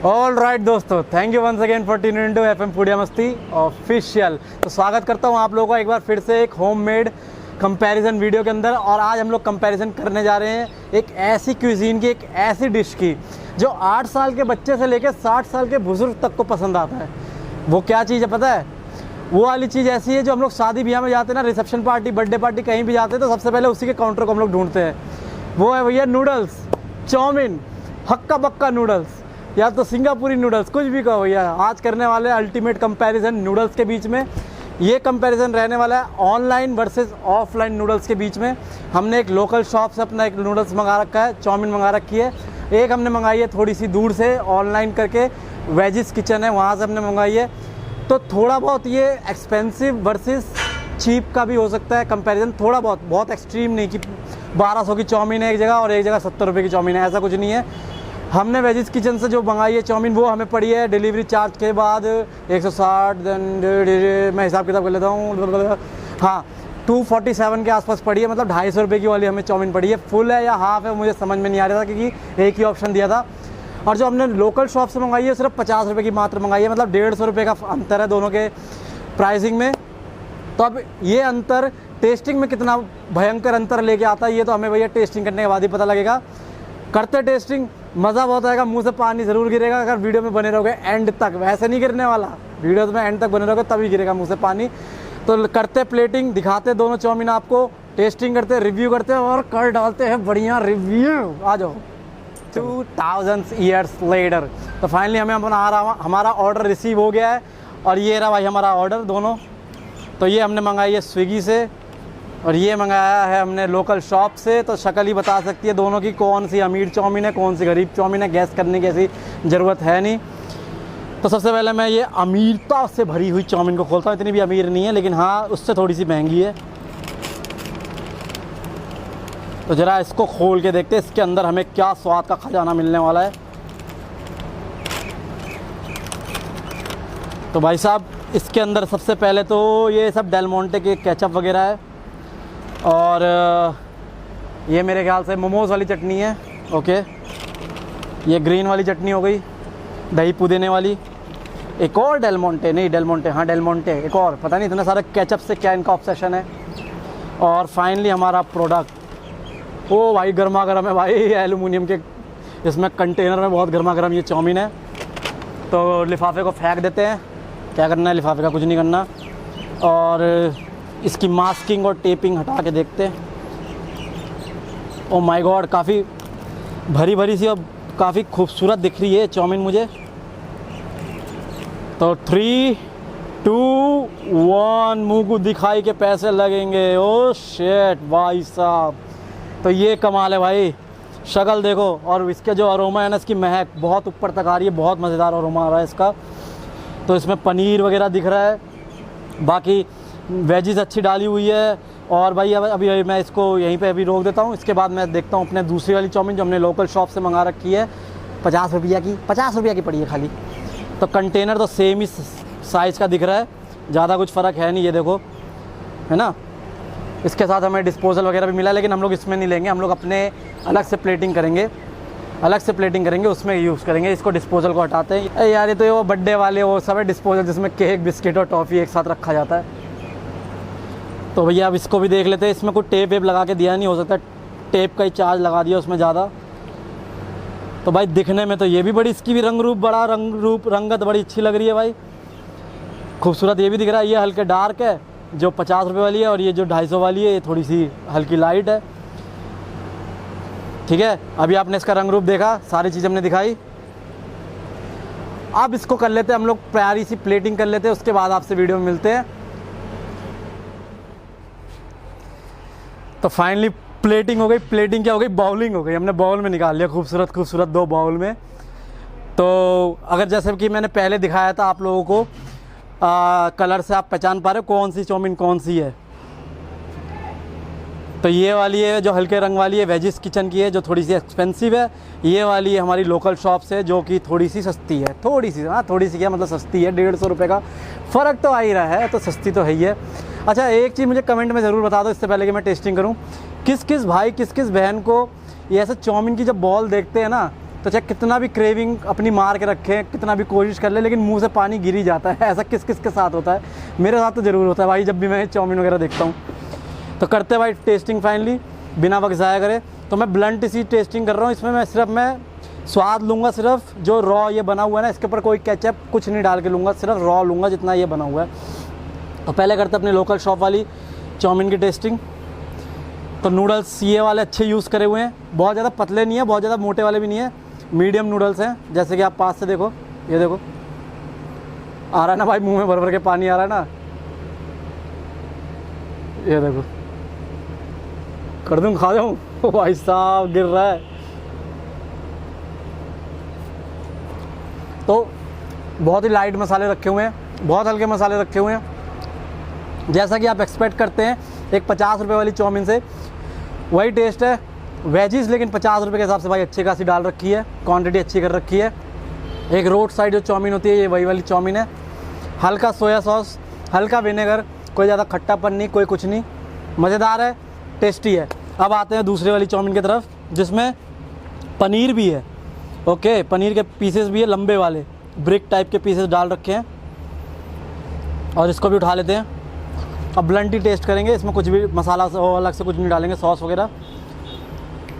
All right दोस्तों, thank you once again for tuning into FM Foodia Masti official. तो स्वागत करता हूँ आप लोगों का एक बार फिर से एक होममेड कंपैरिजन वीडियो के अंदर। और आज हम लोग कंपैरिजन करने जा रहे हैं एक ऐसी क्यूजीन की, एक ऐसी डिश की जो 8 साल के बच्चे से लेकर 60 साल के बुजुर्ग तक को पसंद आता है। वो क्या चीज़ है पता है? वो वाली चीज़ ऐसी है जो हम लोग शादी ब्याह में जाते हैं ना, रिसेप्शन पार्टी, बर्थडे पार्टी, कहीं भी जाते हैं तो सबसे पहले उसी के काउंटर को हम लोग ढूंढते हैं। वो है भैया नूडल्स, चाउमीन, हक्का बक्का नूडल्स या तो सिंगापुरी नूडल्स, कुछ भी कहो भैया। आज करने वाले अल्टीमेट कंपैरिजन नूडल्स के बीच में। ये कंपैरिजन रहने वाला है ऑनलाइन वर्सेस ऑफलाइन नूडल्स के बीच में। हमने एक लोकल शॉप से अपना एक नूडल्स मंगा रखा है, चाउमीन मंगा रखी है। एक हमने मंगाई है थोड़ी सी दूर से ऑनलाइन करके, वेजिस किचन है, वहाँ से हमने मंगाई है। तो थोड़ा बहुत ये एक्सपेंसिव वर्सेस चीप का भी हो सकता है कंपैरिजन, थोड़ा बहुत, बहुत एक्सट्रीम नहीं कि 1200 की चाउमीन है एक जगह और एक जगह 70 रुपये की चाउमीन है, ऐसा कुछ नहीं है। हमने वेजिस किचन से जो मंगाई है चाउमीन, वो हमें पड़ी है डिलीवरी चार्ज के बाद 160, मैं हिसाब किताब कर लेता हूँ, हाँ 247 के आसपास पड़ी है। मतलब 250 रुपये की वाली हमें चाउमीन पड़ी है। फुल है या हाफ़ है मुझे समझ में नहीं आ रहा था, क्योंकि एक ही ऑप्शन दिया था। और जो हमने लोकल शॉप से मंगाई है सिर्फ 50 रुपये की मात्र मंगाई है। मतलब 150 रुपये का अंतर है दोनों के प्राइसिंग में। तो अब ये अंतर टेस्टिंग में कितना भयंकर अंतर लेके आता है, ये तो हमें भैया टेस्टिंग करने के बाद ही पता लगेगा। करते टेस्टिंग, मज़ा बहुत आएगा, मुंह से पानी ज़रूर गिरेगा अगर वीडियो में बने रहोगे एंड तक। वैसे नहीं गिरने वाला, वीडियो में एंड तक बने रहोगे तभी गिरेगा मुंह से पानी। तो करते प्लेटिंग, दिखाते दोनों चाउमीन आपको, टेस्टिंग करते, रिव्यू करते और कर डालते हैं बढ़िया रिव्यू। आ जाओ। 2000 ईयर्स लेटर तो फाइनली हमें हमारा ऑर्डर रिसीव हो गया है। और ये रहा भाई हमारा ऑर्डर दोनों। तो ये हमने मंगाई है स्विगी से और ये मंगाया है हमने लोकल शॉप से। तो शक्ल ही बता सकती है दोनों की, कौन सी अमीर चाउमीन है, कौन सी गरीब चाउमीन है। गैस करने की ऐसी ज़रूरत है नहीं। तो सबसे पहले मैं ये अमीरता से भरी हुई चाउमीन को खोलता हूँ। इतनी भी अमीर नहीं है, लेकिन हाँ उससे थोड़ी सी महंगी है। तो ज़रा इसको खोल के देखते हैं इसके अंदर हमें क्या स्वाद का खजाना मिलने वाला है। तो भाई साहब इसके अंदर सबसे पहले तो ये सब डेल मोंटे के केचप वगैरह है। और ये मेरे ख्याल से मोमोज़ वाली चटनी है। ओके, ये ग्रीन वाली चटनी हो गई, दही पुदीने वाली। एक और डेल मोंटे, नहीं डेल मोंटे, हाँ डेल मोंटे, एक और, पता नहीं इतने सारे केचप से क्या इनका ऑब्सेशन है। और फाइनली हमारा प्रोडक्ट, ओ भाई गर्मा गर्म है भाई, एलुमिनियम के इसमें कंटेनर में बहुत गर्मा गर्म ये चाउमीन है। तो लिफाफे को फेंक देते हैं। क्या करना है, लिफाफे का कुछ नहीं करना। और इसकी मास्किंग और टेपिंग हटा के देखते हैं। ओ माय गॉड, काफ़ी भरी भरी सी और काफ़ी खूबसूरत दिख रही है चाउमीन मुझे। तो 3, 2, 1 मुँह को दिखाई के पैसे लगेंगे। ओ शेट भाई साहब, तो ये कमाल है भाई। शक्ल देखो और इसके जो अरोमा है ना, इसकी महक बहुत ऊपर तक आ रही है, बहुत मज़ेदार अरोमा आ रहा है इसका। तो इसमें पनीर वगैरह दिख रहा है, बाकी वेजिस अच्छी डाली हुई है। और भाई अभी मैं इसको यहीं पे अभी रोक देता हूँ। इसके बाद मैं देखता हूँ अपने दूसरी वाली चाउमीन जो हमने लोकल शॉप से मंगा रखी है। 50 रुपये की पड़ी है खाली। तो कंटेनर तो सेम ही साइज़ का दिख रहा है, ज़्यादा कुछ फ़र्क है नहीं, ये देखो, है ना। इसके साथ हमें डिस्पोज़ल वगैरह भी मिला, लेकिन हम लोग इसमें नहीं लेंगे। हम लोग अपने अलग से प्लेटिंग करेंगे, उसमें यूज़ करेंगे। इसको डिस्पोज़ल को हटाते हैं। अरे यार ये तो वो बर्थडे वाले वो सब है डिस्पोज़ल, जिसमें केक, बिस्किट और टॉफ़ी एक साथ रखा जाता है। तो भैया अब इसको भी देख लेते हैं। इसमें कोई टेप वेप लगा के दिया नहीं, हो सकता टेप का ही चार्ज लगा दिया उसमें ज़्यादा। तो भाई दिखने में तो ये भी बड़ी, इसकी भी रंगत बड़ी अच्छी लग रही है भाई, खूबसूरत ये भी दिख रहा है। ये हल्के डार्क है जो 50 रुपये वाली है, और ये जो 250 वाली है ये थोड़ी सी हल्की लाइट है। ठीक है, अभी आपने इसका रंग रूप देखा, सारी चीज़ हमने दिखाई। अब इसको कर लेते हैं हम लोग, प्यारी सी प्लेटिंग कर लेते हैं, उसके बाद आपसे वीडियो में मिलते हैं। तो फाइनली प्लेटिंग हो गई। प्लेटिंग क्या हो गई, बाउलिंग हो गई। हमने बाउल में निकाल लिया, खूबसूरत खूबसूरत 2 बाउल में। तो अगर जैसे कि मैंने पहले दिखाया था आप लोगों को, कलर से आप पहचान पा रहे हो कौन सी चाउमीन कौन सी है। तो ये वाली है जो हल्के रंग वाली है, वेजिस किचन की है, जो थोड़ी सी एक्सपेंसिव है। ये वाली है हमारी लोकल शॉप से, जो कि थोड़ी सी सस्ती है, थोड़ी सी, हाँ थोड़ी सी क्या मतलब सस्ती है, 150 रुपये का फ़र्क तो आ ही रहा है, तो सस्ती तो है ही है। अच्छा एक चीज़ मुझे कमेंट में ज़रूर बता दो इससे पहले कि मैं टेस्टिंग करूँ, किस किस भाई किस किस बहन को ये ऐसे चाउमीन की जब बॉल देखते हैं ना तो चाहे कितना भी क्रेविंग अपनी मार के रखें, कितना भी कोशिश कर ले, लेकिन मुंह से पानी गिर ही जाता है। ऐसा किस किस के साथ होता है? मेरे साथ तो ज़रूर होता है भाई, जब भी मैं चाउमीन वगैरह देखता हूँ। तो करते हैं भाई टेस्टिंग फाइनली, बिना वक्त ज़ाया करे। तो मैं ब्लंट सी टेस्टिंग कर रहा हूँ। इसमें मैं स्वाद लूँगा, सिर्फ जो रॉ ये बना हुआ है ना, इसके ऊपर कोई केचप कुछ नहीं डाल के लूँगा, सिर्फ रॉ लूँगा जितना ये बना हुआ है। तो पहले करते हैं अपनी लोकल शॉप वाली चाउमीन की टेस्टिंग। तो नूडल्स ये वाले अच्छे यूज़ करे हुए हैं, बहुत ज़्यादा पतले नहीं है, बहुत ज़्यादा मोटे वाले भी नहीं है, मीडियम नूडल्स हैं। जैसे कि आप पास से देखो, ये देखो आ रहा है ना भाई, मुंह में भर भर के पानी आ रहा है ना, ये देखो। कर दूँ, खा जाऊँ? भाई साहब गिर रहा है। तो बहुत ही लाइट मसाले रखे हुए हैं, बहुत हल्के मसाले रखे हुए हैं, जैसा कि आप एक्सपेक्ट करते हैं एक 50 रुपये वाली चाउमीन से, वही टेस्ट है। वेजीज़ लेकिन 50 रुपये के हिसाब से भाई अच्छी खासी डाल रखी है, क्वांटिटी अच्छी कर रखी है। एक रोड साइड जो चाउमीन होती है, ये वही वाली चाउमीन है। हल्का सोया सॉस, हल्का विनेगर, कोई ज़्यादा खट्टापन नहीं, कोई कुछ नहीं, मज़ेदार है, टेस्टी है। अब आते हैं दूसरी वाली चाउमीन की तरफ, जिसमें पनीर भी है। ओके, पनीर के पीसेस भी है, लंबे वाले ब्रिक टाइप के पीसेस डाल रखे हैं। और इसको भी उठा लेते हैं। अब ब्लंट ही टेस्ट करेंगे, इसमें कुछ भी मसाला अलग से कुछ नहीं डालेंगे, सॉस वगैरह।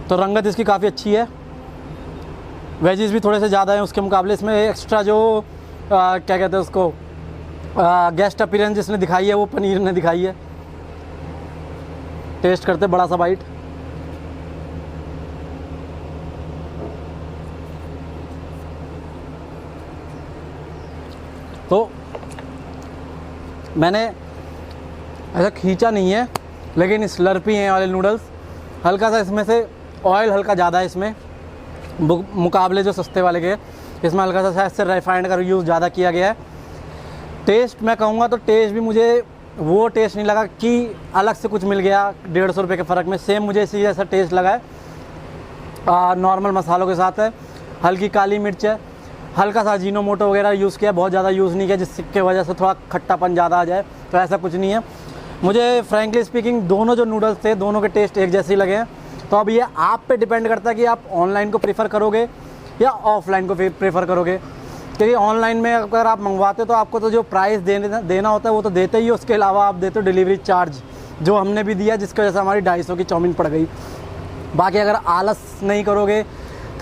तो रंगत इसकी काफ़ी अच्छी है। वेजीज़ भी थोड़े से ज़्यादा हैं उसके मुकाबले। इसमें एक्स्ट्रा जो क्या कहते हैं उसको, गेस्ट अपीयरेंस जिसने दिखाई है वो पनीर ने दिखाई है। टेस्ट करते बड़ा सा बाइट। तो मैंने ऐसा खींचा नहीं है, लेकिन स्लर्पी हैं वाले नूडल्स। हल्का सा इसमें से ऑयल हल्का ज़्यादा है इसमें मुकाबले जो सस्ते वाले के, इसमें हल्का सा शायद से रिफाइंड का यूज़ ज़्यादा किया गया है। टेस्ट मैं कहूँगा तो टेस्ट भी मुझे वो टेस्ट नहीं लगा कि अलग से कुछ मिल गया 150 रुपये के फ़र्क में। सेम मुझे इसी जैसा टेस्ट लगा है, नॉर्मल मसालों के साथ है। हल्की काली मिर्च है, हल्का सा अजीनोमोटो वगैरह यूज़ किया, बहुत ज़्यादा यूज़ नहीं किया जिसकी वजह से थोड़ा खट्टापन ज़्यादा आ जाए, तो ऐसा कुछ नहीं है। मुझे फ्रैंकली स्पीकिंग दोनों जो नूडल्स थे, दोनों के टेस्ट एक जैसे ही लगे हैं। तो अब ये आप पे डिपेंड करता है कि आप ऑनलाइन को प्रेफर करोगे या ऑफलाइन को प्रेफर करोगे। क्योंकि ऑनलाइन में अगर आप मंगवाते हो तो आपको तो जो प्राइस देना होता है वो तो देते ही हो, उसके अलावा आप देते हो डिलीवरी चार्ज, जो हमने भी दिया, जिसकी वजह से हमारी 250 की चाउमीन पड़ गई। बाकी अगर आलस नहीं करोगे,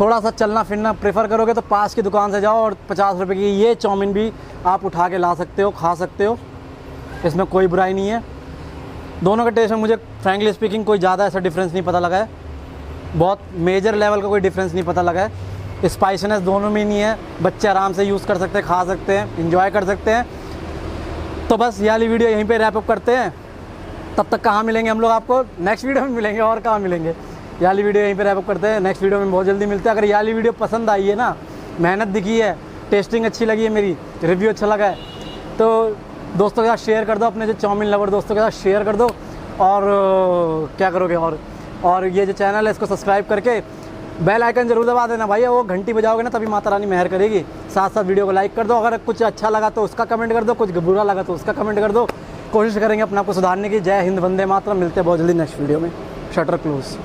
थोड़ा सा चलना फिरना प्रेफर करोगे, तो पास की दुकान से जाओ और 50 रुपये की ये चाउमीन भी आप उठा के ला सकते हो, खा सकते हो, इसमें कोई बुराई नहीं है। दोनों के टेस्ट में मुझे फ्रैंकली स्पीकिंग कोई ज़्यादा ऐसा डिफरेंस नहीं पता लगा है, बहुत मेजर लेवल का कोई डिफरेंस नहीं पता लगा है। स्पाइसीनेस दोनों में नहीं है, बच्चे आराम से यूज़ कर सकते हैं, खा सकते हैं, इंजॉय कर सकते हैं। तो बस ये वाली वीडियो यहीं पे रैप अप करते हैं। तब तक कहाँ मिलेंगे हम लोग, आपको नेक्स्ट वीडियो में मिलेंगे, और कहाँ मिलेंगे। ये वाली वीडियो यहीं पे रैप अप करते हैं, नेक्स्ट वीडियो में बहुत जल्दी मिलते हैं। अगर ये वाली वीडियो पसंद आई है ना, मेहनत दिखी है, टेस्टिंग अच्छी लगी है, मेरी रिव्यू अच्छा लगा है, तो दोस्तों के साथ शेयर कर दो, अपने जो चाउमीन लवर दोस्तों के साथ शेयर कर दो। और क्या करोगे, और ये जो चैनल है इसको सब्सक्राइब करके बेल आइकन जरूर दबा देना भाई, वो घंटी बजाओगे ना तभी माता रानी मेहर करेगी। साथ साथ वीडियो को लाइक कर दो, अगर कुछ अच्छा लगा तो उसका कमेंट कर दो, कुछ बुरा लगा तो उसका कमेंट कर दो। कोशिश करेंगे अपने आप को सुधारने की। जय हिंद, वंदे मातरम। मिलते हैं बहुत जल्दी नेक्स्ट वीडियो में। Shutter close.